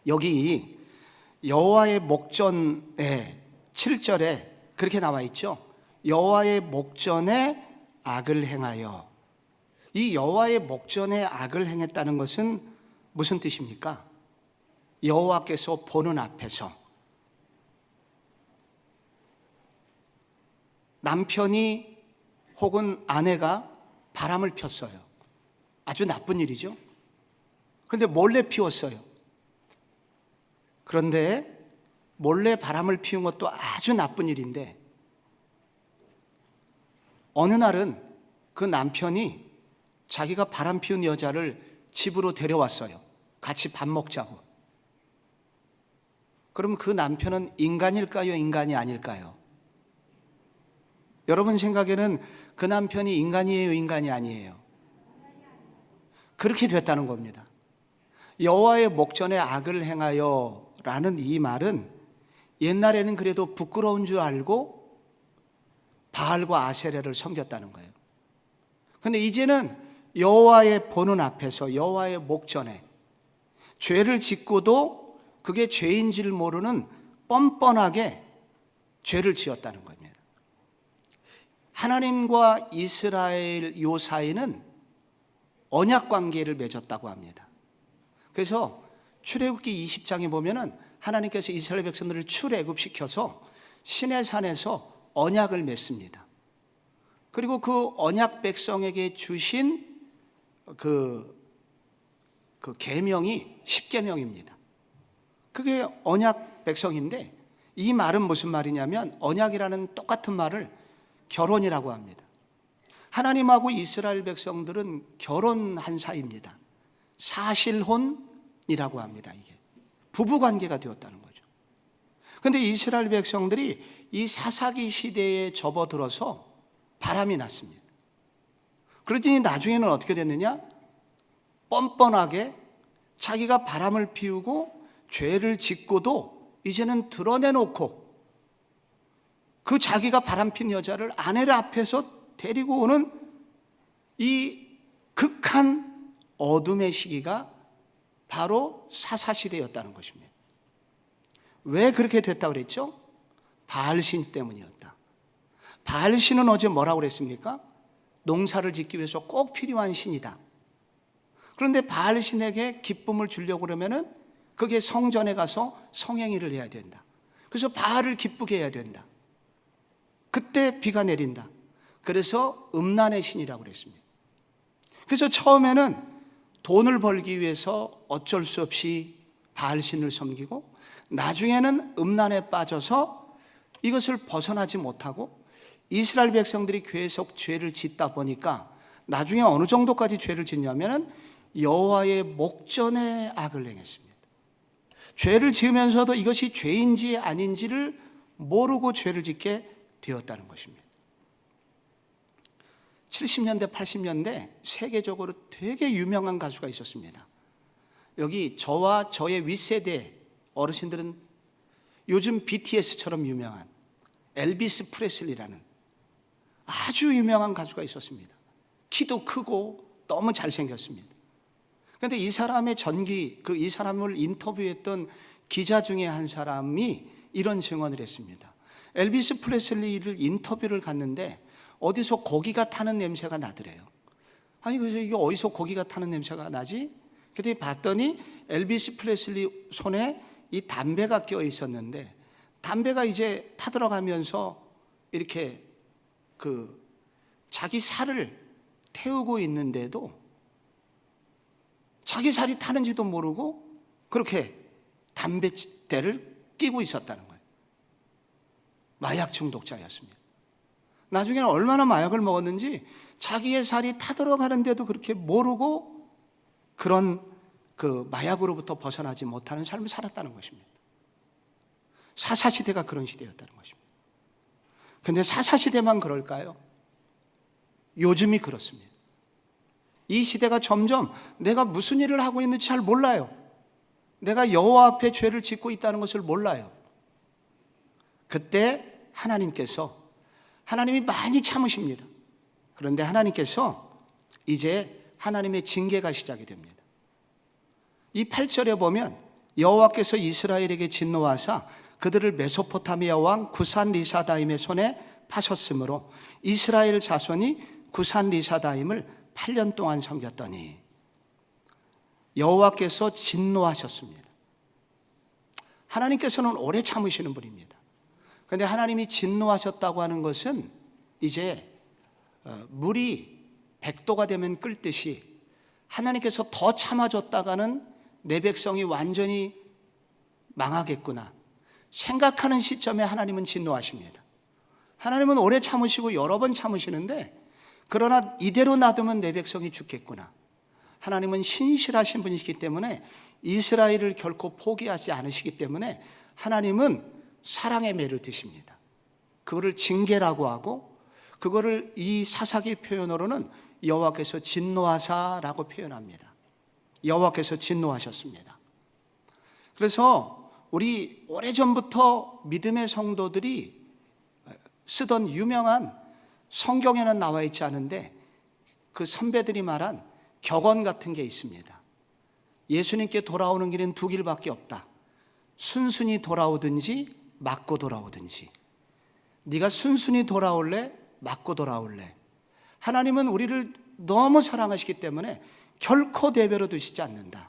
여기 여호와의 목전에 7절에 그렇게 나와 있죠. 여호와의 목전에 악을 행하여. 이 여호와의 목전에 악을 행했다는 것은 무슨 뜻입니까? 여호와께서 보는 앞에서 남편이 혹은 아내가 바람을 폈어요. 아주 나쁜 일이죠. 그런데 몰래 피웠어요. 그런데 몰래 바람을 피운 것도 아주 나쁜 일인데 어느 날은 그 남편이 자기가 바람 피운 여자를 집으로 데려왔어요. 같이 밥 먹자고. 그럼 그 남편은 인간일까요? 인간이 아닐까요? 여러분 생각에는 그 남편이 인간이에요? 인간이 아니에요? 그렇게 됐다는 겁니다. 여호와의 목전에 악을 행하여 라는 이 말은 옛날에는 그래도 부끄러운 줄 알고 바알과 아세라를 섬겼다는 거예요. 그런데 이제는 여호와의 보는 앞에서 여호와의 목전에 죄를 짓고도 그게 죄인 줄 모르는 뻔뻔하게 죄를 지었다는 겁니다. 하나님과 이스라엘 요 사이는 언약 관계를 맺었다고 합니다. 그래서 출애굽기 20장에 보면은 하나님께서 이스라엘 백성들을 출애굽시켜서 시내산에서 언약을 맺습니다. 그리고 그 언약 백성에게 주신 그 계명이 10계명입니다. 그게 언약 백성인데 이 말은 무슨 말이냐면 언약이라는 똑같은 말을 결혼이라고 합니다. 하나님하고 이스라엘 백성들은 결혼한 사이입니다. 사실혼이라고 합니다. 이게 부부관계가 되었다는 거죠. 그런데 이스라엘 백성들이 이 사사기 시대에 접어들어서 바람이 났습니다. 그러더니 나중에는 어떻게 됐느냐? 뻔뻔하게 자기가 바람을 피우고 죄를 짓고도 이제는 드러내놓고 그 자기가 바람핀 여자를 아내 앞에서 데리고 오는 이 극한 어둠의 시기가 바로 사사시대였다는 것입니다. 왜 그렇게 됐다고 그랬죠? 바알신 때문이었다. 바알신은 어제 뭐라고 그랬습니까? 농사를 짓기 위해서 꼭 필요한 신이다. 그런데 바알신에게 기쁨을 주려고 그러면은 그게 성전에 가서 성행위를 해야 된다. 그래서 바알을 기쁘게 해야 된다. 그때 비가 내린다. 그래서 음란의 신이라고 그랬습니다. 그래서 처음에는 돈을 벌기 위해서 어쩔 수 없이 바알신을 섬기고 나중에는 음란에 빠져서 이것을 벗어나지 못하고 이스라엘 백성들이 계속 죄를 짓다 보니까 나중에 어느 정도까지 죄를 짓냐면은 여호와의 목전에 악을 행했습니다. 죄를 지으면서도 이것이 죄인지 아닌지를 모르고 죄를 짓게 되었다는 것입니다. 70년대, 80년대 세계적으로 되게 유명한 가수가 있었습니다. 여기 저와 저의 윗세대 어르신들은 요즘 BTS처럼 유명한 엘비스 프레슬리라는 아주 유명한 가수가 있었습니다. 키도 크고 너무 잘생겼습니다. 그런데 이 사람의 이 사람을 인터뷰했던 기자 중에 한 사람이 이런 증언을 했습니다. 엘비스 프레슬리를 인터뷰를 갔는데 어디서 고기가 타는 냄새가 나더래요. 아니 그래서 이게 어디서 고기가 타는 냄새가 나지? 그랬더니 봤더니 엘비스 프레슬리 손에 이 담배가 껴 있었는데 담배가 이제 타들어가면서 이렇게 자기 살을 태우고 있는데도 자기 살이 타는지도 모르고 그렇게 담배대를 끼고 있었다는 거예요. 마약 중독자였습니다. 나중에는 얼마나 마약을 먹었는지 자기의 살이 타들어가는데도 그렇게 모르고 그런 마약으로부터 벗어나지 못하는 삶을 살았다는 것입니다. 사사시대가 그런 시대였다는 것입니다. 그런데 사사시대만 그럴까요? 요즘이 그렇습니다. 이 시대가 점점 내가 무슨 일을 하고 있는지 잘 몰라요. 내가 여호와 앞에 죄를 짓고 있다는 것을 몰라요. 그때 하나님이 많이 참으십니다. 그런데 하나님께서 이제 하나님의 징계가 시작이 됩니다. 이 8절에 보면 여호와께서 이스라엘에게 진노하사 그들을 메소포타미아 왕 구산 리사다임의 손에 파셨으므로 이스라엘 자손이 구산 리사다임을 8년 동안 섬겼더니 여호와께서 진노하셨습니다. 하나님께서는 오래 참으시는 분입니다. 그런데 하나님이 진노하셨다고 하는 것은 이제 물이 100도가 되면 끓듯이 하나님께서 더 참아줬다가는 내 백성이 완전히 망하겠구나 생각하는 시점에 하나님은 진노하십니다. 하나님은 오래 참으시고 여러 번 참으시는데, 그러나 이대로 놔두면 내 백성이 죽겠구나. 하나님은 신실하신 분이시기 때문에 이스라엘을 결코 포기하지 않으시기 때문에 하나님은 사랑의 매를 드십니다. 그거를 징계라고 하고, 그거를 이 사사기 표현으로는 여호와께서 진노하사라고 표현합니다. 여호와께서 진노하셨습니다. 그래서 우리 오래전부터 믿음의 성도들이 쓰던 유명한, 성경에는 나와 있지 않은데 그 선배들이 말한 격언 같은 게 있습니다. 예수님께 돌아오는 길은 두 길밖에 없다. 순순히 돌아오든지 맞고 돌아오든지. 네가 순순히 돌아올래? 맞고 돌아올래? 하나님은 우리를 너무 사랑하시기 때문에 결코 내버려 두시지 않는다.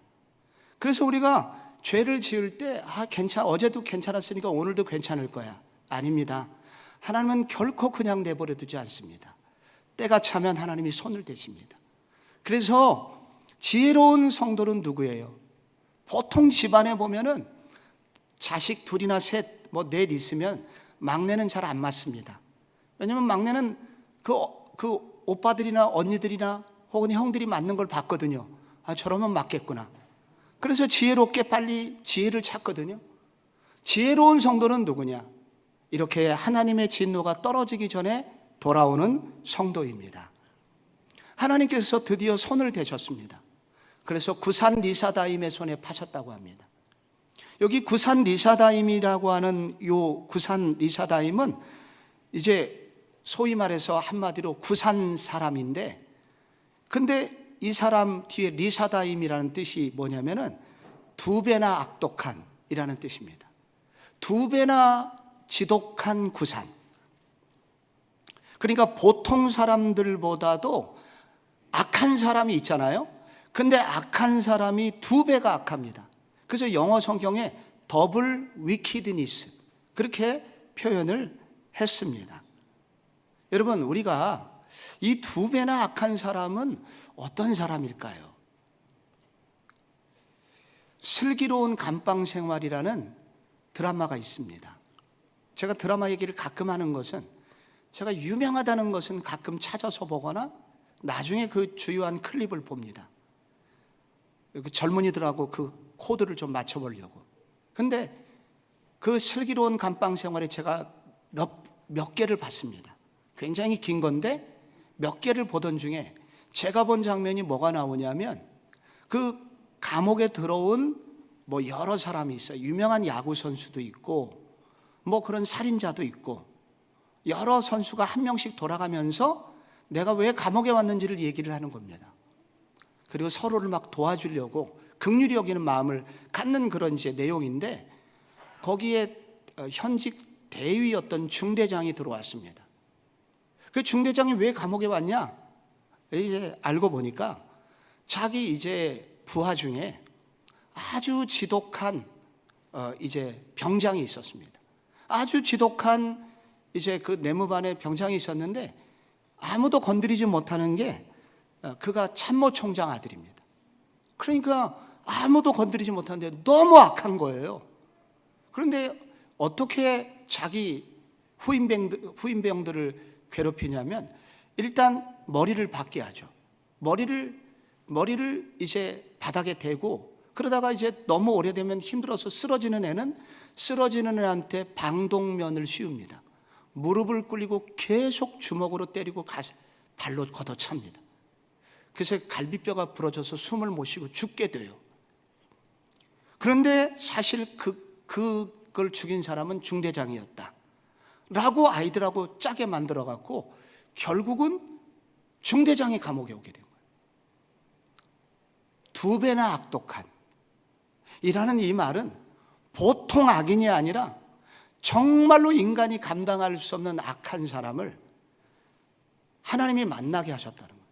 그래서 우리가 죄를 지을 때 어제도 괜찮았으니까 오늘도 괜찮을 거야. 아닙니다. 하나님은 결코 그냥 내버려 두지 않습니다. 때가 차면 하나님이 손을 대십니다. 그래서 지혜로운 성도는 누구예요? 보통 집안에 보면은 자식 둘이나 셋, 넷 있으면 막내는 잘 안 맞습니다. 왜냐하면 막내는 그 오빠들이나 언니들이나 혹은 형들이 맞는 걸 봤거든요. 저러면 맞겠구나. 그래서 지혜롭게 빨리 지혜를 찾거든요. 지혜로운 성도는 누구냐? 이렇게 하나님의 진노가 떨어지기 전에 돌아오는 성도입니다. 하나님께서 드디어 손을 대셨습니다. 그래서 구산 리사다임의 손에 파셨다고 합니다. 여기 구산 리사다임이라고 하는 요 구산 리사다임은 이제 소위 말해서 한마디로 구산 사람인데, 근데 이 사람 뒤에 리사다임이라는 뜻이 뭐냐면은 두 배나 악독한 이라는 뜻입니다. 두 배나 지독한 구산. 그러니까 보통 사람들보다도 악한 사람이 있잖아요. 근데 악한 사람이 두 배가 악합니다. 그래서 영어 성경에 더블 위키드니스 그렇게 표현을 했습니다. 여러분, 우리가 이 두 배나 악한 사람은 어떤 사람일까요? 슬기로운 감방 생활이라는 드라마가 있습니다. 제가 드라마 얘기를 가끔 하는 것은, 제가 유명하다는 것은 가끔 찾아서 보거나 나중에 그 주요한 클립을 봅니다. 그 젊은이들하고 그 코드를 좀 맞춰보려고. 근데 그 슬기로운 감방 생활에 제가 몇 개를 봤습니다. 굉장히 긴 건데 몇 개를 보던 중에 제가 본 장면이 뭐가 나오냐면, 그 감옥에 들어온 여러 사람이 있어요. 유명한 야구 선수도 있고 그런 살인자도 있고, 여러 선수가 한 명씩 돌아가면서 내가 왜 감옥에 왔는지를 얘기를 하는 겁니다. 그리고 서로를 막 도와주려고 긍휼히 여기는 마음을 갖는 그런 이제 내용인데, 거기에 현직 대위였던 중대장이 들어왔습니다. 그 중대장이 왜 감옥에 왔냐? 이제 알고 보니까 자기 이제 부하 중에 아주 지독한 이제 병장이 있었습니다. 아주 지독한 이제 그 내무반의 병장이 있었는데 아무도 건드리지 못하는 게 그가 참모총장 아들입니다. 그러니까 아무도 건드리지 못하는데 너무 악한 거예요. 그런데 어떻게 자기 후임병들을 괴롭히냐면, 일단 머리를 박게 하죠. 머리를 이제 바닥에 대고, 그러다가 이제 너무 오래되면 힘들어서 쓰러지는 애한테 방독면을 씌웁니다. 무릎을 꿇리고 계속 주먹으로 때리고 발로 걷어찹니다. 그래서 갈비뼈가 부러져서 숨을 못 쉬고 죽게 돼요. 그런데 사실 그걸 죽인 사람은 중대장이었다 라고 아이들하고 짜게 만들어 갖고 결국은 중대장이 감옥에 오게 된 거예요. 두 배나 악독한. 이라는 이 말은 보통 악인이 아니라 정말로 인간이 감당할 수 없는 악한 사람을 하나님이 만나게 하셨다는 거예요.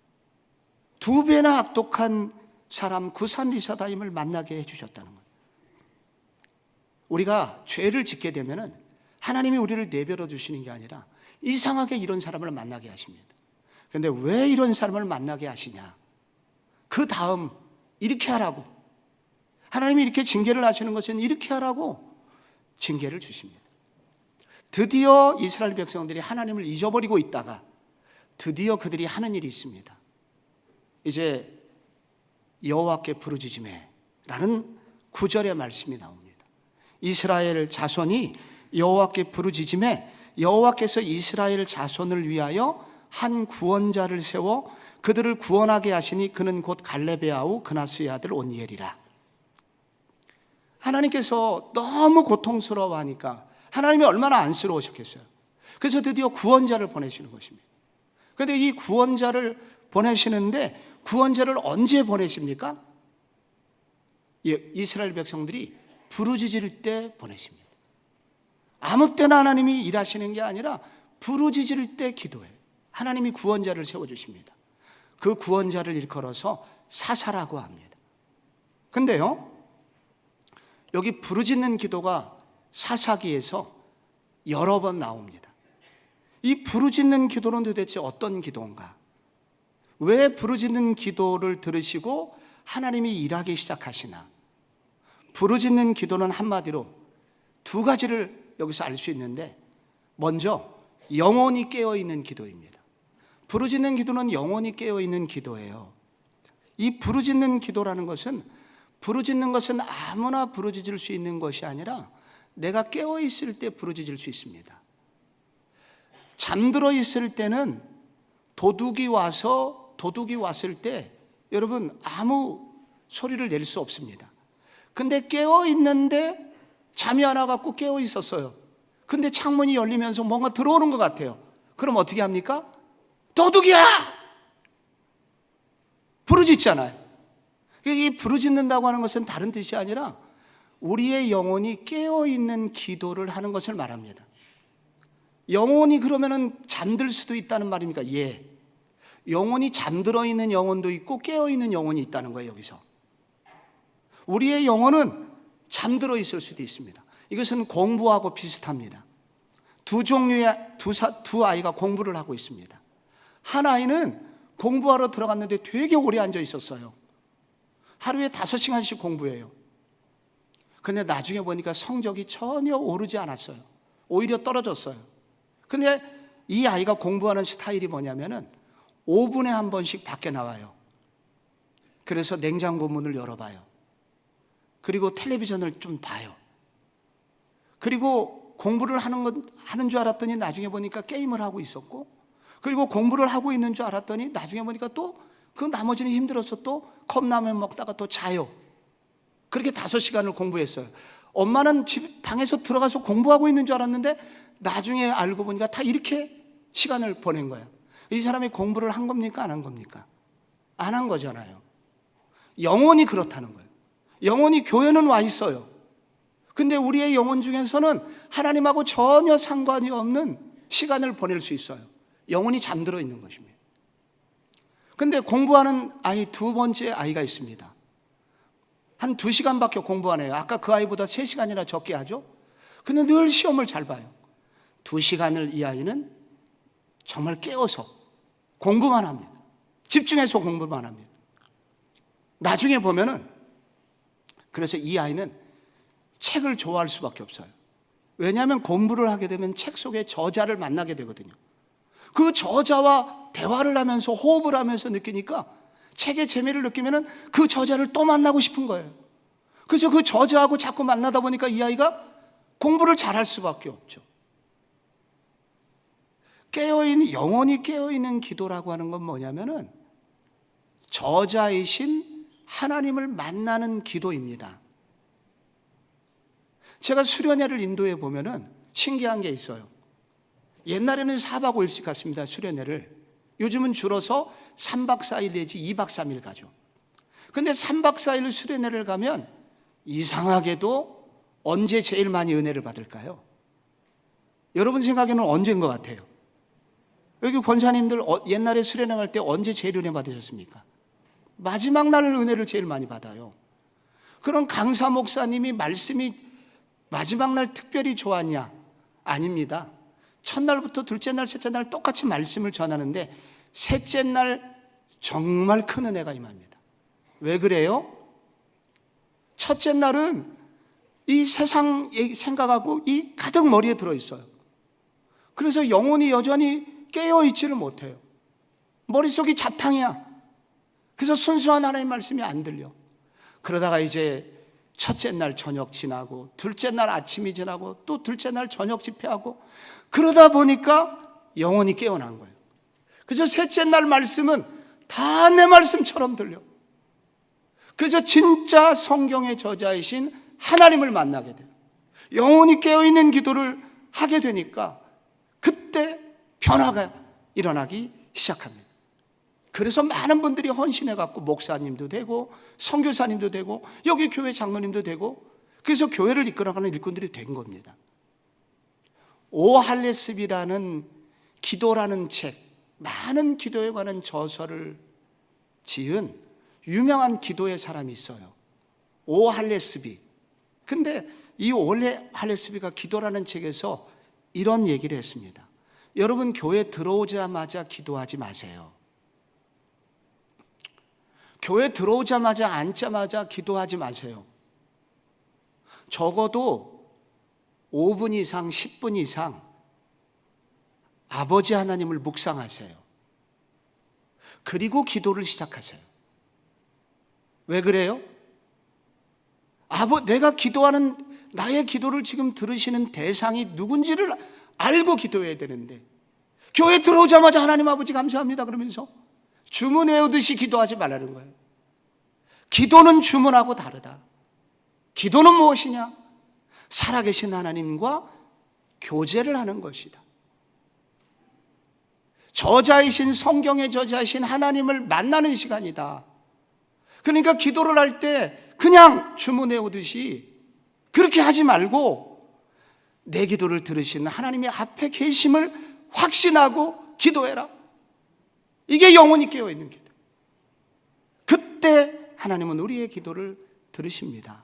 2배나 악독한 사람 구산 리사다임을 만나게 해주셨다는 거예요. 우리가 죄를 짓게 되면 하나님이 우리를 내버려 두시는 게 아니라 이상하게 이런 사람을 만나게 하십니다. 그런데 왜 이런 사람을 만나게 하시냐? 그 다음 이렇게 하라고, 하나님이 이렇게 징계를 하시는 것은 이렇게 하라고 징계를 주십니다. 드디어 이스라엘 백성들이 하나님을 잊어버리고 있다가 드디어 그들이 하는 일이 있습니다. 이제 여호와께 부르짖으매 라는 9절의 말씀이 나옵니다. 이스라엘 자손이 여호와께 부르짖으매 여호와께서 이스라엘 자손을 위하여 한 구원자를 세워 그들을 구원하게 하시니 그는 곧 갈렙의 아우 그나스의 아들 온니엘이라. 하나님께서 너무 고통스러워하니까 하나님이 얼마나 안쓰러우셨겠어요. 그래서 드디어 구원자를 보내시는 것입니다. 그런데 이 구원자를 보내시는데 구원자를 언제 보내십니까? 이스라엘 백성들이 부르짖을 때 보내십니다. 아무 때나 하나님이 일하시는 게 아니라 부르짖을 때 기도해요. 하나님이 구원자를 세워주십니다. 그 구원자를 일컬어서 사사라고 합니다. 근데요, 여기 부르짖는 기도가 사사기에서 여러 번 나옵니다. 이 부르짖는 기도는 도대체 어떤 기도인가? 왜 부르짖는 기도를 들으시고 하나님이 일하기 시작하시나? 부르짖는 기도는 한마디로 2가지를 여기서 알 수 있는데, 먼저 영혼이 깨어있는 기도입니다. 부르짖는 기도는 영혼이 깨어있는 기도예요. 이 부르짖는 기도라는 것은, 부르짖는 것은 아무나 부르짖을 수 있는 것이 아니라 내가 깨어있을 때 부르짖을 수 있습니다. 잠들어 있을 때는 도둑이 왔을 때 여러분 아무 소리를 낼 수 없습니다. 근데 깨어있는데 잠이 안 와갖고 깨어있었어요. 근데 창문이 열리면서 뭔가 들어오는 것 같아요. 그럼 어떻게 합니까? 도둑이야! 부르짖잖아요. 이 부르짖는다고 하는 것은 다른 뜻이 아니라 우리의 영혼이 깨어있는 기도를 하는 것을 말합니다. 영혼이 그러면은 잠들 수도 있다는 말입니까? 예. 영혼이 잠들어 있는 영혼도 있고 깨어있는 영혼이 있다는 거예요, 여기서. 우리의 영혼은 잠들어 있을 수도 있습니다. 이것은 공부하고 비슷합니다. 두 아이가 공부를 하고 있습니다. 한 아이는 공부하러 들어갔는데 되게 오래 앉아 있었어요. 하루에 5시간씩 공부해요. 근데 나중에 보니까 성적이 전혀 오르지 않았어요. 오히려 떨어졌어요. 근데 이 아이가 공부하는 스타일이 뭐냐면은 5분에 한 번씩 밖에 나와요. 그래서 냉장고 문을 열어봐요. 그리고 텔레비전을 좀 봐요. 그리고 공부를 하는 줄 알았더니 나중에 보니까 게임을 하고 있었고, 그리고 공부를 하고 있는 줄 알았더니 나중에 보니까 또 그 나머지는 힘들어서 또 컵라면 먹다가 또 자요. 그렇게 5시간을 공부했어요. 엄마는 집 방에서 들어가서 공부하고 있는 줄 알았는데 나중에 알고 보니까 다 이렇게 시간을 보낸 거예요. 이 사람이 공부를 한 겁니까? 안 한 겁니까? 안 한 거잖아요. 영혼이 그렇다는 거예요. 영혼이 교회는 와 있어요. 근데 우리의 영혼 중에서는 하나님하고 전혀 상관이 없는 시간을 보낼 수 있어요. 영혼이 잠들어 있는 것입니다. 근데 공부하는 아이 2번째 아이가 있습니다. 한 2시간밖에 공부 안 해요. 아까 그 아이보다 3시간이나 적게 하죠. 근데 늘 시험을 잘 봐요. 2시간을 이 아이는 정말 깨어서 공부만 합니다. 집중해서 공부만 합니다. 나중에 보면은, 그래서 이 아이는 책을 좋아할 수밖에 없어요. 왜냐하면 공부를 하게 되면 책 속의 저자를 만나게 되거든요. 그 저자와 대화를 하면서 호흡을 하면서 느끼니까 책의 재미를 느끼면은 그 저자를 또 만나고 싶은 거예요. 그래서 그 저자하고 자꾸 만나다 보니까 이 아이가 공부를 잘할 수밖에 없죠. 영혼이 깨어있는 기도라고 하는 건 뭐냐면은 저자이신 하나님을 만나는 기도입니다. 제가 수련회를 인도해 보면은 신기한 게 있어요. 옛날에는 4박 5일씩 갔습니다, 수련회를. 요즘은 줄어서 3박 4일 내지 2박 3일 가죠. 근데 3박 4일 수련회를 가면 이상하게도 언제 제일 많이 은혜를 받을까요? 여러분 생각에는 언제인 것 같아요? 여기 권사님들 옛날에 수련회할 때 언제 제일 은혜 받으셨습니까? 마지막 날 은혜를 제일 많이 받아요. 그런 강사 목사님이 말씀이 마지막 날 특별히 좋았냐? 아닙니다. 첫날부터 둘째 날, 셋째 날 똑같이 말씀을 전하는데 셋째 날 정말 큰 은혜가 임합니다. 왜 그래요? 첫째 날은 이 세상 생각하고 이 가득 머리에 들어있어요. 그래서 영혼이 여전히 깨어있지를 못해요. 머릿속이 자탕이야. 그래서 순수한 하나님의 말씀이 안 들려. 그러다가 이제 첫째 날 저녁 지나고 둘째 날 아침이 지나고 또 둘째 날 저녁 집회하고 그러다 보니까 영혼이 깨어난 거예요. 그래서 셋째 날 말씀은 다 내 말씀처럼 들려. 그래서 진짜 성경의 저자이신 하나님을 만나게 돼요. 영혼이 깨어있는 기도를 하게 되니까 그때 변화가 일어나기 시작합니다. 그래서 많은 분들이 헌신해갖고 목사님도 되고 선교사님도 되고 여기 교회 장로님도 되고 그래서 교회를 이끌어가는 일꾼들이 된 겁니다. 오 할레스비라는 기도라는 책, 많은 기도에 관한 저서를 지은 유명한 기도의 사람이 있어요. 오 할레스비. 근데 이 오 할레스비가 기도라는 책에서 이런 얘기를 했습니다. 여러분 교회 들어오자마자 기도하지 마세요. 교회 들어오자마자 앉자마자 기도하지 마세요. 적어도 5분 이상 10분 이상 아버지 하나님을 묵상하세요. 그리고 기도를 시작하세요. 왜 그래요? 내가 기도하는 나의 기도를 지금 들으시는 대상이 누군지를 알고 기도해야 되는데 교회 들어오자마자 하나님 아버지 감사합니다 그러면서 주문 외우듯이 기도하지 말라는 거예요. 기도는 주문하고 다르다. 기도는 무엇이냐? 살아계신 하나님과 교제를 하는 것이다. 저자이신 성경의 저자이신 하나님을 만나는 시간이다. 그러니까 기도를 할 때 그냥 주문 외우듯이 그렇게 하지 말고 내 기도를 들으시는 하나님의 앞에 계심을 확신하고 기도해라. 이게 영혼이 깨어있는 기도. 그때 하나님은 우리의 기도를 들으십니다.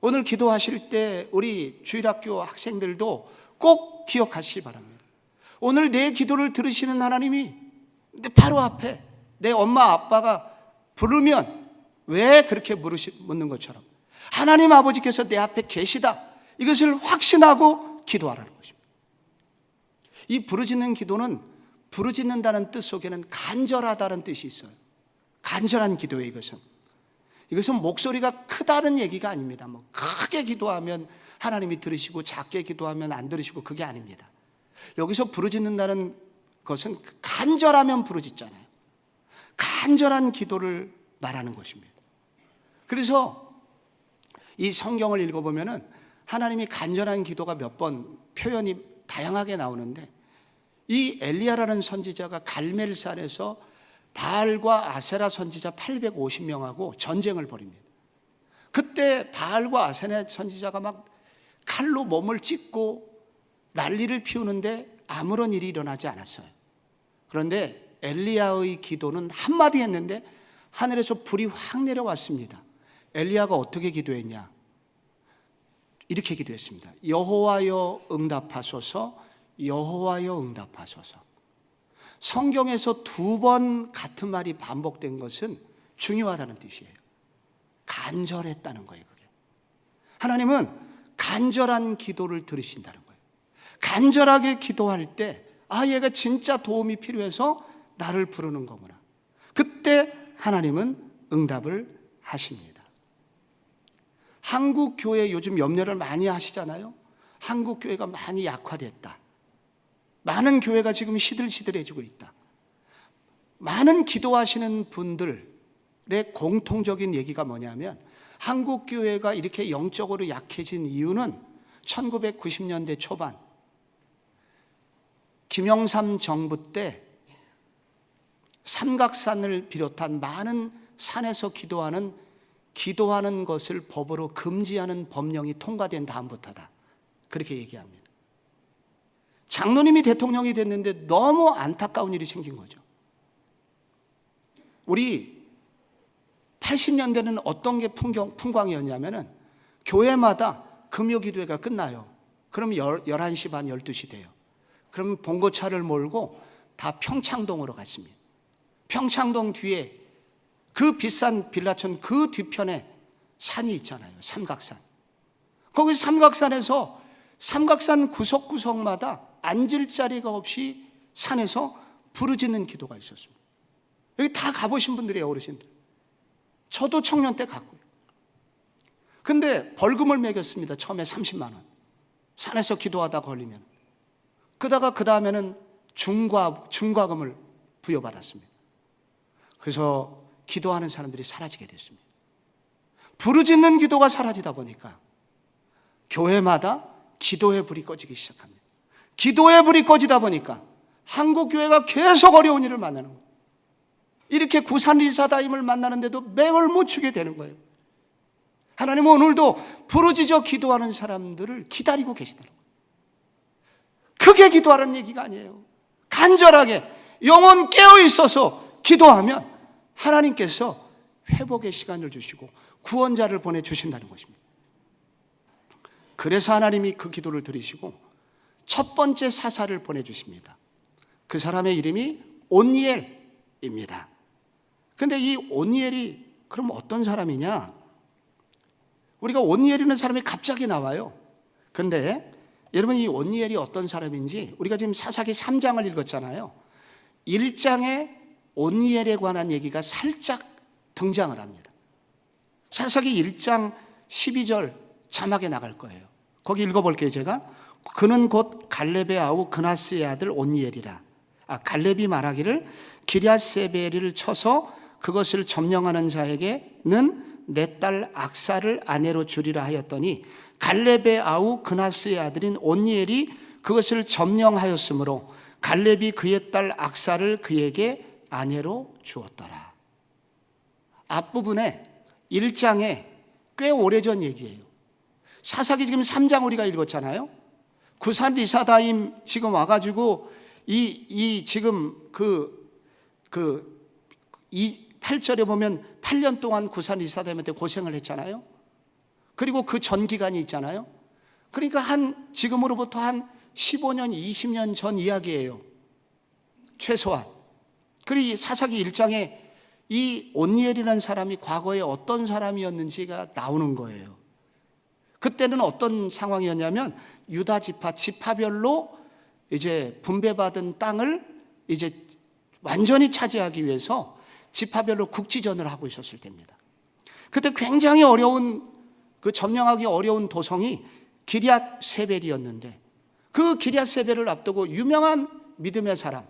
오늘 기도하실 때 우리 주일학교 학생들도 꼭 기억하시기 바랍니다. 오늘 내 기도를 들으시는 하나님이 내 바로 앞에 내 엄마 아빠가 부르면 왜 그렇게 묻는 것처럼 하나님 아버지께서 내 앞에 계시다. 이것을 확신하고 기도하라는 것입니다. 이 부르짖는 기도는 부르짖는다는 뜻 속에는 간절하다는 뜻이 있어요. 간절한 기도예요. 이것은 목소리가 크다는 얘기가 아닙니다. 크게 기도하면 하나님이 들으시고 작게 기도하면 안 들으시고 그게 아닙니다. 여기서 부르짖는다는 것은 간절하면 부르짖잖아요. 간절한 기도를 말하는 것입니다. 그래서 이 성경을 읽어보면 하나님이 간절한 기도가 몇 번 표현이 다양하게 나오는데 이 엘리야라는 선지자가 갈멜산에서 바알과 아세라 선지자 850명하고 전쟁을 벌입니다. 그때 바알과 아세라 선지자가 막 칼로 몸을 찢고 난리를 피우는데 아무런 일이 일어나지 않았어요. 그런데 엘리야의 기도는 한마디 했는데 하늘에서 불이 확 내려왔습니다. 엘리야가 어떻게 기도했냐? 이렇게 기도했습니다. 여호와여 응답하소서, 여호와여 응답하소서. 성경에서 2번 같은 말이 반복된 것은 중요하다는 뜻이에요. 간절했다는 거예요, 그게. 하나님은 간절한 기도를 들으신다는 거예요. 간절하게 기도할 때, 얘가 진짜 도움이 필요해서 나를 부르는 거구나. 그때 하나님은 응답을 하십니다. 한국 교회 요즘 염려를 많이 하시잖아요. 한국 교회가 많이 약화됐다. 많은 교회가 지금 시들시들해지고 있다. 많은 기도하시는 분들의 공통적인 얘기가 뭐냐면 한국 교회가 이렇게 영적으로 약해진 이유는 1990년대 초반 김영삼 정부 때 삼각산을 비롯한 많은 산에서 기도하는 기도하는 것을 법으로 금지하는 법령이 통과된 다음부터다. 그렇게 얘기합니다. 장로님이 대통령이 됐는데 너무 안타까운 일이 생긴 거죠. 우리 80년대는 어떤 게 풍광이었냐면은 교회마다 금요기도회가 끝나요. 그럼 11시 반, 12시 돼요. 그러면 봉고차를 몰고 다 평창동으로 갔습니다. 평창동 뒤에 그 비싼 빌라촌 그 뒤편에 산이 있잖아요. 삼각산. 거기 삼각산에서 삼각산 구석구석마다 앉을 자리가 없이 산에서 부르짖는 기도가 있었습니다. 여기 다 가보신 분들이에요, 어르신들. 저도 청년 때 갔고요. 근데 벌금을 매겼습니다. 처음에 30만 원. 산에서 기도하다 걸리면. 그러다가 그 다음에는 중과금을 부여받았습니다. 그래서 기도하는 사람들이 사라지게 됐습니다. 부르짖는 기도가 사라지다 보니까 교회마다 기도의 불이 꺼지기 시작합니다. 기도의 불이 꺼지다 보니까 한국 교회가 계속 어려운 일을 만나는 거예요. 이렇게 구산 리사다임을 만나는데도 맹을 못 추게 되는 거예요. 하나님은 오늘도 부르짖어 기도하는 사람들을 기다리고 계시다는 거예요. 크게 기도하라는 얘기가 아니에요. 간절하게 영혼 깨어 있어서 기도하면 하나님께서 회복의 시간을 주시고 구원자를 보내주신다는 것입니다. 그래서 하나님이 그 기도를 들으시고 첫 번째 사사를 보내주십니다. 그 사람의 이름이 온니엘입니다. 그런데 이 온니엘이 그럼 어떤 사람이냐? 우리가 온니엘이라는 사람이 갑자기 나와요. 그런데 여러분, 이 온니엘이 어떤 사람인지 우리가 지금 사사기 3장을 읽었잖아요. 1장에 온니엘에 관한 얘기가 살짝 등장을 합니다. 사사기 1장 12절 자막에 나갈 거예요. 거기 읽어볼게요, 제가. 그는 곧 갈렙의 아우 그나스의 아들 온니엘이라. 갈렙이 말하기를 기럇세베리를 쳐서 그것을 점령하는 자에게는 내 딸 악사를 아내로 주리라 하였더니 갈렙의 아우 그나스의 아들인 온니엘이 그것을 점령하였으므로 갈렙이 그의 딸 악사를 그에게 아내로 주었더라. 앞부분에 1장에 꽤 오래전 얘기예요. 사사기 지금 3장 우리가 읽었잖아요. 구산 리사다임 지금 와가지고 지금 이 8절에 보면 8년 동안 구산 리사다임한테 고생을 했잖아요. 그리고 그 전 기간이 있잖아요. 그러니까 지금으로부터 한 15년, 20년 전 이야기예요. 최소한. 그리고 사사기 1장에 이 온니엘이라는 사람이 과거에 어떤 사람이었는지가 나오는 거예요. 그때는 어떤 상황이었냐면 유다 지파별로 이제 분배받은 땅을 이제 완전히 차지하기 위해서 지파별로 국지전을 하고 있었을 때입니다. 그때 굉장히 어려운 점령하기 어려운 도성이 기럇세벨이었는데 그 기럇세벨을 앞두고 유명한 믿음의 사람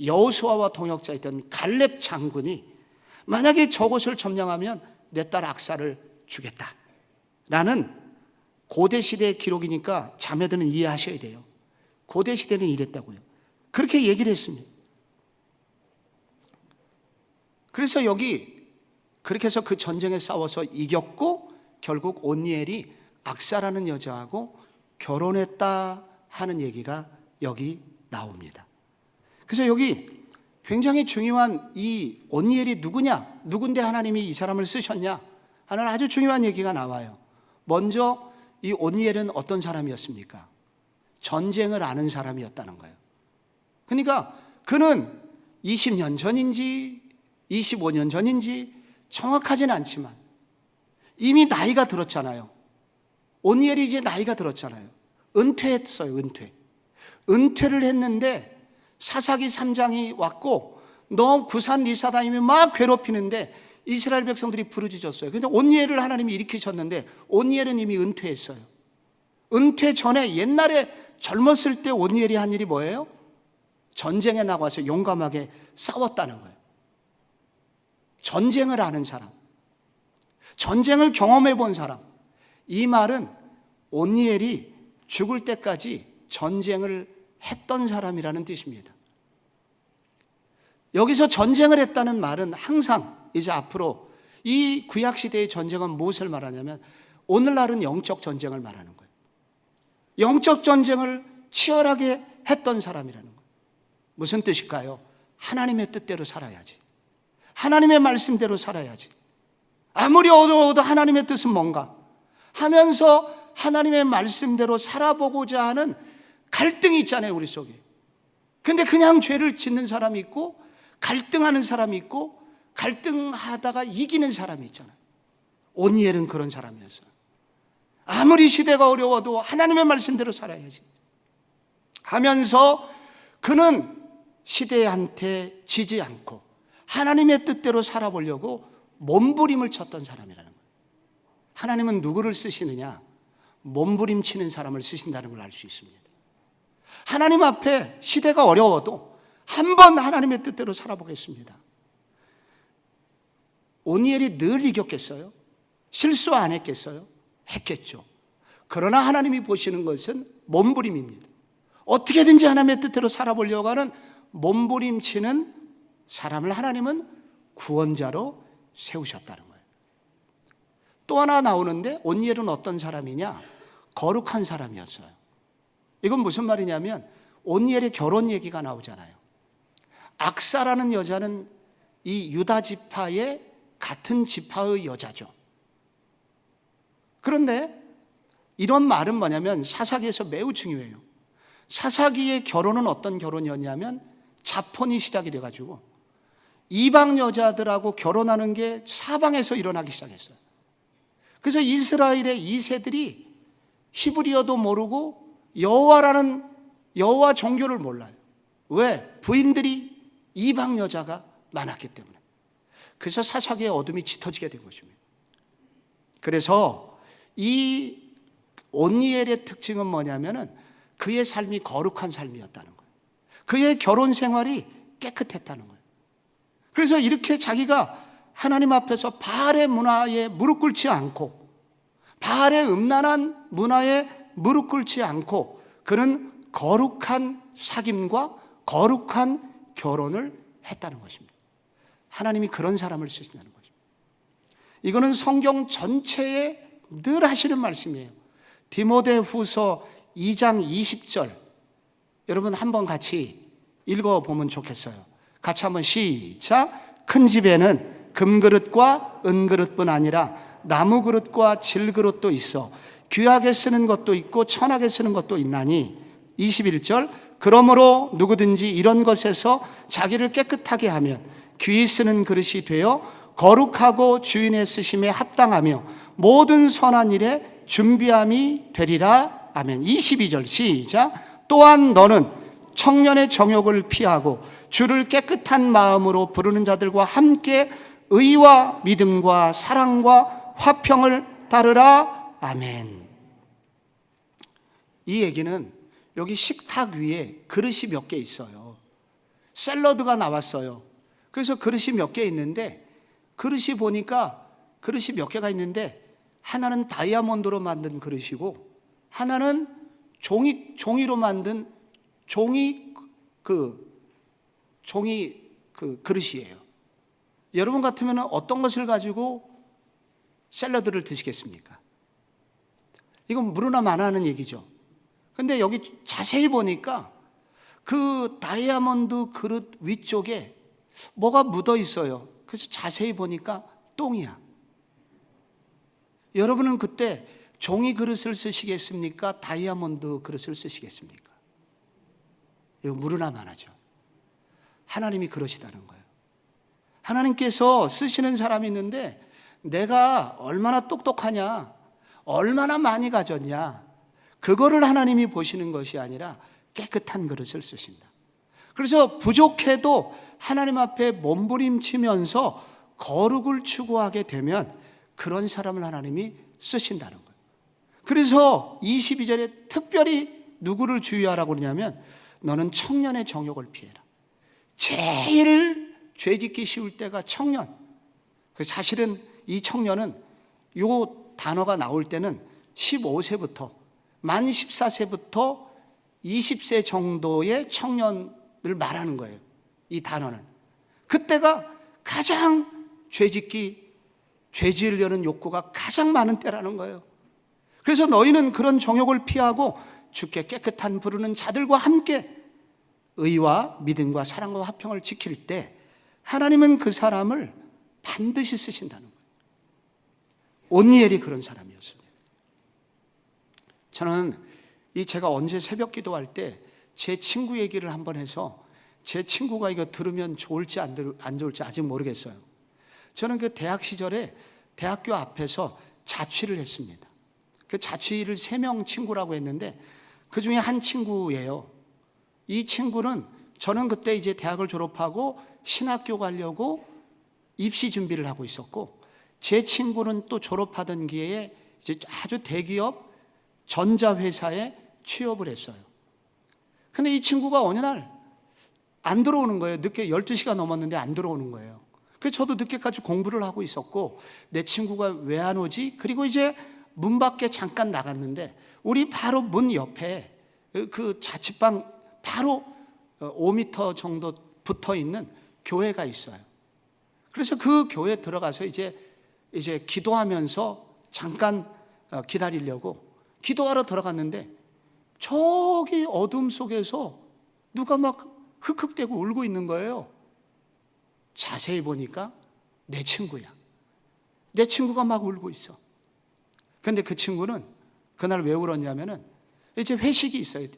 여호수아와 동역자였던 갈렙 장군이 만약에 저곳을 점령하면 내 딸 악사를 주겠다라는 고대 시대의 기록이니까 자매들은 이해하셔야 돼요. 고대 시대는 이랬다고요. 그렇게 얘기를 했습니다. 그래서 여기 그렇게 해서 그 전쟁에 싸워서 이겼고 결국 온니엘이 악사라는 여자하고 결혼했다 하는 얘기가 여기 나옵니다. 그래서 여기 굉장히 중요한 이 온니엘이 누군데 하나님이 이 사람을 쓰셨냐 하는 아주 중요한 얘기가 나와요. 먼저 이 온니엘은 어떤 사람이었습니까? 전쟁을 아는 사람이었다는 거예요. 그러니까 그는 20년 전인지 25년 전인지 정확하지는 않지만 이미 나이가 들었잖아요. 온니엘이 이제 나이가 들었잖아요. 은퇴했어요. 은퇴를 했는데 사사기 3장이 왔고 너 구산 리사다임이 막 괴롭히는데 이스라엘 백성들이 부르짖었어요. 그런데 온니엘을 하나님이 일으키셨는데 온니엘은 이미 은퇴했어요. 은퇴 전에 옛날에 젊었을 때 온니엘이 한 일이 뭐예요? 전쟁에 나가서 용감하게 싸웠다는 거예요. 전쟁을 아는 사람, 전쟁을 경험해 본 사람. 이 말은 온니엘이 죽을 때까지 전쟁을 했던 사람이라는 뜻입니다. 여기서 전쟁을 했다는 말은 항상 이제 앞으로 이 구약시대의 전쟁은 무엇을 말하냐면 오늘날은 영적 전쟁을 말하는 거예요. 영적 전쟁을 치열하게 했던 사람이라는 거예요. 무슨 뜻일까요? 하나님의 뜻대로 살아야지. 하나님의 말씀대로 살아야지. 아무리 어려워도 하나님의 뜻은 뭔가 하면서 하나님의 말씀대로 살아보고자 하는 갈등이 있잖아요, 우리 속에. 근데 그냥 죄를 짓는 사람이 있고 갈등하는 사람이 있고 갈등하다가 이기는 사람이 있잖아요. 오니엘은 그런 사람이었어요. 아무리 시대가 어려워도 하나님의 말씀대로 살아야지 하면서 그는 시대한테 지지 않고 하나님의 뜻대로 살아보려고 몸부림을 쳤던 사람이라는 거예요. 하나님은 누구를 쓰시느냐? 몸부림치는 사람을 쓰신다는 걸 알 수 있습니다. 하나님 앞에 시대가 어려워도 한번 하나님의 뜻대로 살아보겠습니다. 오니엘이 늘 이겼겠어요? 실수 안 했겠어요? 했겠죠. 그러나 하나님이 보시는 것은 몸부림입니다. 어떻게든지 하나님의 뜻대로 살아보려고 하는 몸부림치는 사람을 하나님은 구원자로 세우셨다는 거예요. 또 하나 나오는데 오니엘은 어떤 사람이냐? 거룩한 사람이었어요. 이건 무슨 말이냐면 오니엘의 결혼 얘기가 나오잖아요. 악사라는 여자는 이 유다 지파의 같은 지파의 여자죠. 그런데 이런 말은 뭐냐면 사사기에서 매우 중요해요. 사사기의 결혼은 어떤 결혼이었냐면 자폰이 시작이 돼가지고 이방 여자들하고 결혼하는 게 사방에서 일어나기 시작했어요. 그래서 이스라엘의 2세들이 히브리어도 모르고 여호와 종교를 몰라요. 왜? 부인들이 이방 여자가 많았기 때문에. 그래서 사사기의 어둠이 짙어지게 된 것입니다. 그래서 이 온니엘의 특징은 뭐냐면은 그의 삶이 거룩한 삶이었다는 거예요. 그의 결혼 생활이 깨끗했다는 거예요. 그래서 이렇게 자기가 하나님 앞에서 바알의 문화에 무릎 꿇지 않고 바알의 음란한 문화에 무릎 꿇지 않고 그는 거룩한 사귐과 거룩한 결혼을 했다는 것입니다. 하나님이 그런 사람을 쓰신다는 것입니다. 이거는 성경 전체에 늘 하시는 말씀이에요. 디모데후서 2장 20절 여러분 한번 같이 읽어보면 좋겠어요. 같이 한번 시작. 큰 집에는 금그릇과 은그릇뿐 아니라 나무그릇과 질그릇도 있어 귀하게 쓰는 것도 있고 천하게 쓰는 것도 있나니 21절 그러므로 누구든지 이런 것에서 자기를 깨끗하게 하면 귀히 쓰는 그릇이 되어 거룩하고 주인의 쓰심에 합당하며 모든 선한 일에 준비함이 되리라. 아멘. 22절 시작. 또한 너는 청년의 정욕을 피하고 주를 깨끗한 마음으로 부르는 자들과 함께 의와 믿음과 사랑과 화평을 따르라. 아멘. 이 얘기는 여기 식탁 위에 그릇이 몇 개 있어요. 샐러드가 나왔어요. 그래서 그릇이 몇 개 있는데 그릇이 보니까 그릇이 몇 개가 있는데 하나는 다이아몬드로 만든 그릇이고 하나는 종이로 만든 종이 그릇이에요. 여러분 같으면 어떤 것을 가지고 샐러드를 드시겠습니까? 이건 무르나 마나하는 얘기죠. 근데 여기 자세히 보니까 그 다이아몬드 그릇 위쪽에 뭐가 묻어 있어요. 그래서 자세히 보니까 똥이야. 여러분은 그때 종이 그릇을 쓰시겠습니까? 다이아몬드 그릇을 쓰시겠습니까? 이거 무르나 마나죠. 하나님이 그러시다는 거예요. 하나님께서 쓰시는 사람이 있는데 내가 얼마나 똑똑하냐, 얼마나 많이 가졌냐, 그거를 하나님이 보시는 것이 아니라 깨끗한 그릇을 쓰신다. 그래서 부족해도 하나님 앞에 몸부림치면서 거룩을 추구하게 되면 그런 사람을 하나님이 쓰신다는 거예요. 그래서 22절에 특별히 누구를 주의하라고 그러냐면 너는 청년의 정욕을 피해라. 제일 죄짓기 쉬울 때가 청년. 사실은 이 청년은 이 단어가 나올 때는 15세부터 만 14세부터 20세 정도의 청년을 말하는 거예요. 이 단어는 그때가 가장 죄짓기 죄 지으려는 욕구가 가장 많은 때라는 거예요. 그래서 너희는 그런 정욕을 피하고 주께 깨끗한 부르는 자들과 함께 의와 믿음과 사랑과 화평을 지킬 때 하나님은 그 사람을 반드시 쓰신다는 거예요. 온니엘이 그런 사람이었습니다. 저는 제가 언제 새벽 기도할 때 제 친구 얘기를 한번 해서 제 친구가 이거 들으면 좋을지 안 좋을지 아직 모르겠어요. 저는 그 대학 시절에 대학교 앞에서 자취를 했습니다. 그 자취를 3명 친구라고 했는데 그 중에 한 친구예요. 이 친구는 저는 그때 이제 대학을 졸업하고 신학교 가려고 입시 준비를 하고 있었고 제 친구는 또 졸업하던 기회에 이제 아주 대기업 전자회사에 취업을 했어요. 근데 이 친구가 어느 날 안 들어오는 거예요. 늦게 12시가 넘었는데 안 들어오는 거예요. 그래서 저도 늦게까지 공부를 하고 있었고 내 친구가 왜 안 오지? 그리고 이제 문 밖에 잠깐 나갔는데 우리 바로 문 옆에 그 자취방 바로 5m 정도 붙어 있는 교회가 있어요. 그래서 그 교회 들어가서 이제 기도하면서 잠깐 기다리려고 기도하러 들어갔는데 저기 어둠 속에서 누가 막 흑흑대고 울고 있는 거예요. 자세히 보니까 내 친구야. 내 친구가 막 울고 있어. 근데 그 친구는 그날 왜 울었냐면은 이제 회식이 있어요.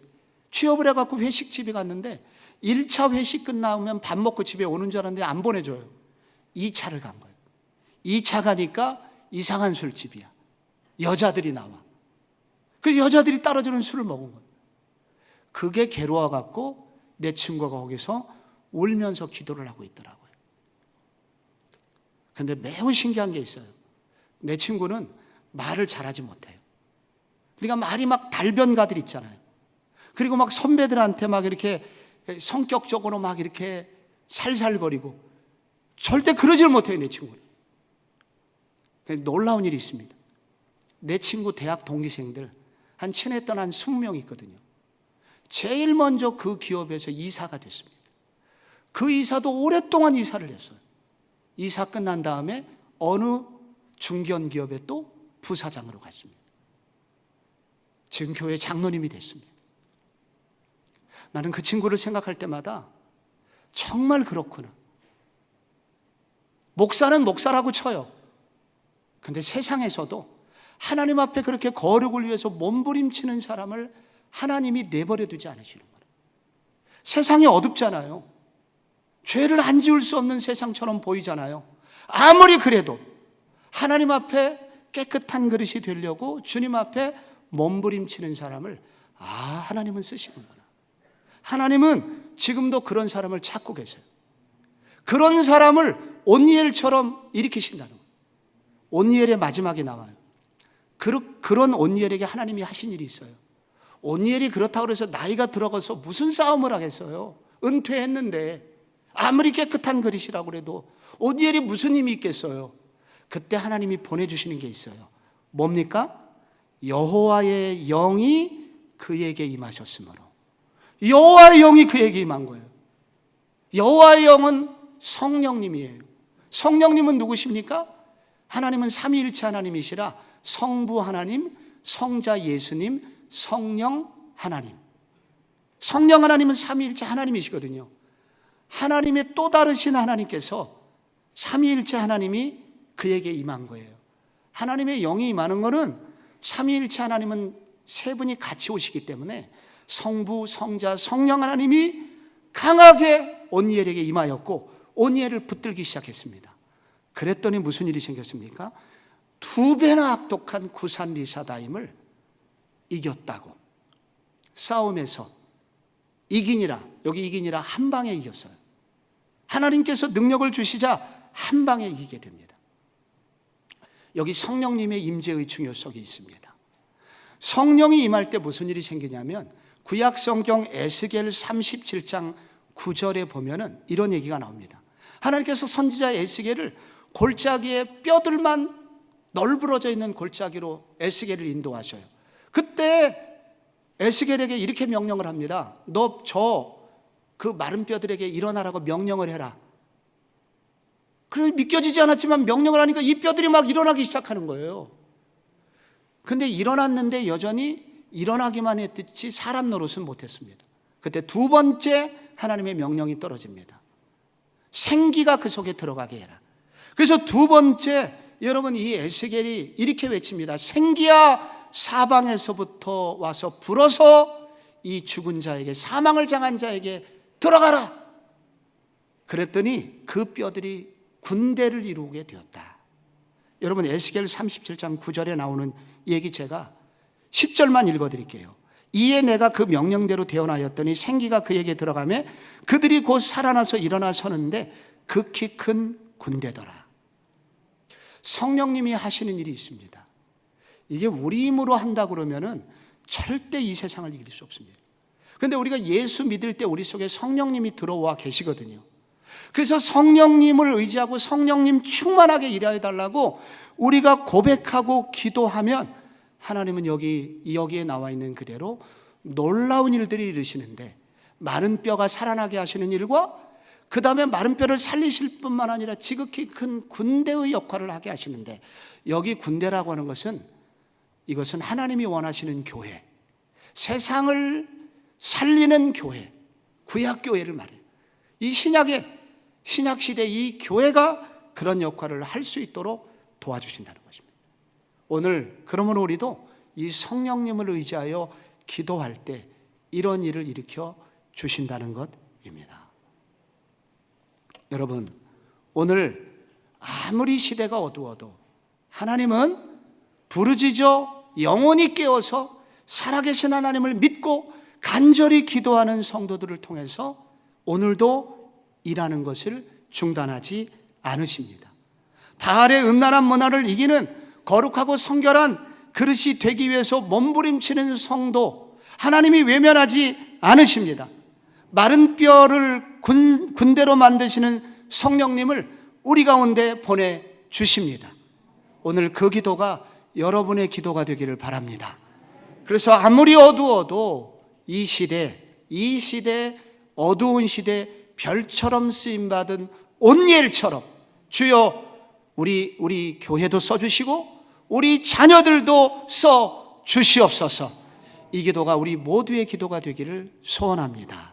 취업을 해갖고 회식집에 갔는데 1차 회식 끝나면 밥 먹고 집에 오는 줄 알았는데 안 보내줘요. 2차를 간 거예요. 2차 가니까 이상한 술집이야. 여자들이 나와. 그 여자들이 따라주는 술을 먹은 거예요. 그게 괴로워갖고 내 친구가 거기서 울면서 기도를 하고 있더라고요. 근데 매우 신기한 게 있어요. 내 친구는 말을 잘하지 못해요. 그러니까 말이 막 달변가들 있잖아요. 그리고 막 선배들한테 막 이렇게 성격적으로 막 이렇게 살살거리고 절대 그러질 못해요, 내 친구는. 놀라운 일이 있습니다. 내 친구 대학 동기생들 한 친했던 한 20명 있거든요. 제일 먼저 그 기업에서 이사가 됐습니다. 그 이사도 오랫동안 이사를 했어요. 이사 끝난 다음에 어느 중견기업에 또 부사장으로 갔습니다. 지금 교회 장로님이 됐습니다. 나는 그 친구를 생각할 때마다 정말 그렇구나. 목사는 목사라고 쳐요. 근데 세상에서도 하나님 앞에 그렇게 거룩을 위해서 몸부림치는 사람을 하나님이 내버려 두지 않으시는 거예요. 세상이 어둡잖아요. 죄를 안 지을 수 없는 세상처럼 보이잖아요. 아무리 그래도 하나님 앞에 깨끗한 그릇이 되려고 주님 앞에 몸부림치는 사람을 하나님은 쓰시는구나. 하나님은 지금도 그런 사람을 찾고 계세요. 그런 사람을 온니엘처럼 일으키신다는 거예요. 온니엘의 마지막에 나와요. 그런 온니엘에게 하나님이 하신 일이 있어요. 온니엘이 그렇다고 해서 나이가 들어가서 무슨 싸움을 하겠어요. 은퇴했는데 아무리 깨끗한 그릇이라고 해도 온니엘이 무슨 힘이 있겠어요. 그때 하나님이 보내주시는 게 있어요. 뭡니까? 여호와의 영이 그에게 임하셨으므로. 여호와의 영이 그에게 임한 거예요. 여호와의 영은 성령님이에요. 성령님은 누구십니까? 하나님은 삼위일체 하나님이시라 성부 하나님, 성자 예수님, 성령 하나님. 성령 하나님은 삼위일체 하나님이시거든요. 하나님의 또 다르신 하나님께서 삼위일체 하나님이 그에게 임한 거예요. 하나님의 영이 임하는 것은 삼위일체 하나님은 세 분이 같이 오시기 때문에 성부, 성자, 성령 하나님이 강하게 온니엘에게 임하였고 온니엘을 붙들기 시작했습니다. 그랬더니 무슨 일이 생겼습니까? 2배나 악독한 구산 리사다임을 이겼다고. 싸움에서 이기니라, 여기 이기니라 한 방에 이겼어요. 하나님께서 능력을 주시자 한 방에 이기게 됩니다. 여기 성령님의 임재의 중요성이 있습니다. 성령이 임할 때 무슨 일이 생기냐면 구약 성경 에스겔 37장 9절에 보면은 이런 얘기가 나옵니다. 하나님께서 선지자 에스겔을 골짜기에 뼈들만 널브러져 있는 골짜기로 에스겔을 인도하셔요. 그때 에스겔에게 이렇게 명령을 합니다. 너 그 마른 뼈들에게 일어나라고 명령을 해라. 그래 믿겨지지 않았지만 명령을 하니까 이 뼈들이 막 일어나기 시작하는 거예요. 근데 일어났는데 여전히 일어나기만 했듯이 사람 노릇은 못했습니다. 그때 두 번째 하나님의 명령이 떨어집니다. 생기가 그 속에 들어가게 해라. 그래서 두 번째, 여러분, 이 에스겔이 이렇게 외칩니다. 생기야 사방에서부터 와서 불어서 이 죽은 자에게, 사망을 당한 자에게 들어가라. 그랬더니 그 뼈들이 군대를 이루게 되었다. 여러분, 에스겔 37장 9절에 나오는 얘기 제가 10절만 읽어드릴게요. 이에 내가 그 명령대로 대언하였더니 생기가 그에게 들어가매 그들이 곧 살아나서 일어나 서는데 극히 큰 군대더라. 성령님이 하시는 일이 있습니다. 이게 우리 힘으로 한다 그러면은 절대 이 세상을 이길 수 없습니다. 그런데 우리가 예수 믿을 때 우리 속에 성령님이 들어와 계시거든요. 그래서 성령님을 의지하고 성령님 충만하게 일하여 달라고 우리가 고백하고 기도하면 하나님은 여기에 나와 있는 그대로 놀라운 일들이 이루시는데, 마른 뼈가 살아나게 하시는 일과 그 다음에 마른 뼈를 살리실 뿐만 아니라 지극히 큰 군대의 역할을 하게 하시는데, 여기 군대라고 하는 것은 이것은 하나님이 원하시는 교회, 세상을 살리는 교회, 구약교회를 말해요. 이 신약시대 이 교회가 그런 역할을 할 수 있도록 도와주신다는 것입니다. 오늘 그러므로 우리도 이 성령님을 의지하여 기도할 때 이런 일을 일으켜 주신다는 것입니다. 여러분, 오늘 아무리 시대가 어두워도 하나님은 부르짖어 영원히 깨어서 살아계신 하나님을 믿고 간절히 기도하는 성도들을 통해서 오늘도 일하는 것을 중단하지 않으십니다. 바알의 음란한 문화를 이기는 거룩하고 성결한 그릇이 되기 위해서 몸부림치는 성도, 하나님이 외면하지 않으십니다. 마른 뼈를 군대로 만드시는 성령님을 우리 가운데 보내주십니다. 오늘 그 기도가 여러분의 기도가 되기를 바랍니다. 그래서 아무리 어두워도 이 시대 어두운 시대 별처럼 쓰임받은 온니엘처럼 주여 우리 교회도 써주시고 우리 자녀들도 써 주시옵소서. 이 기도가 우리 모두의 기도가 되기를 소원합니다.